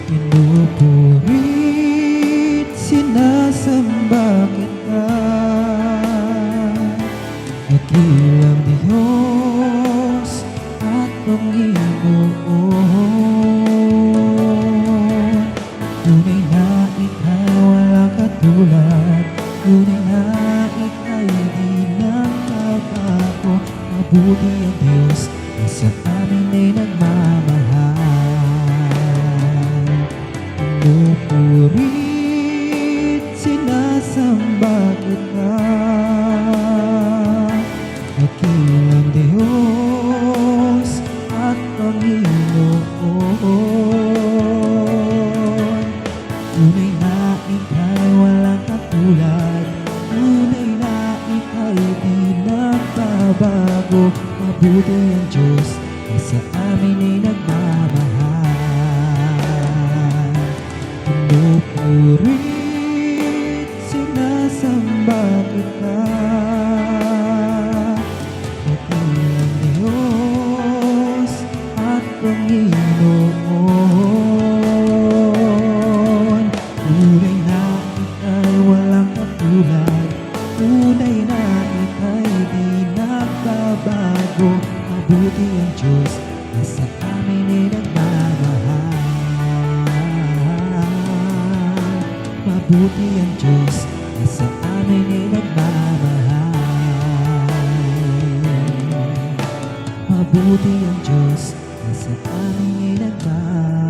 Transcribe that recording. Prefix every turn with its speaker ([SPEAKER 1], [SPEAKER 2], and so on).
[SPEAKER 1] Pinupurit, sinasamba kita, dakilang Diyos at Panginoon. Tunay na Ika'y walang katulad, tunay na Ika'y di nagbabago. Mabuti ang Diyos na sa amin ay nagmamahal. Pinupurit, sinasamba kita, dakilang Diyos at Panginoon. Tunay na Ika'y walang katulad, tunay na Ika'y di nagbabago. Mabuti ang Diyos na sa amin ay nagmamahal. Pinupurit, sinasamba kita, dakilang Diyos at Panginoon. Tunay na Ika'y walang katulad, tunay na Ika'y di nagbabago. Mabuti ang Diyos na sa amin ay nagmamahal. Mabuti ang Diyos na sa amin ay nagmamahal. Mabuti ang Diyos na sa amin ay nagmamahal.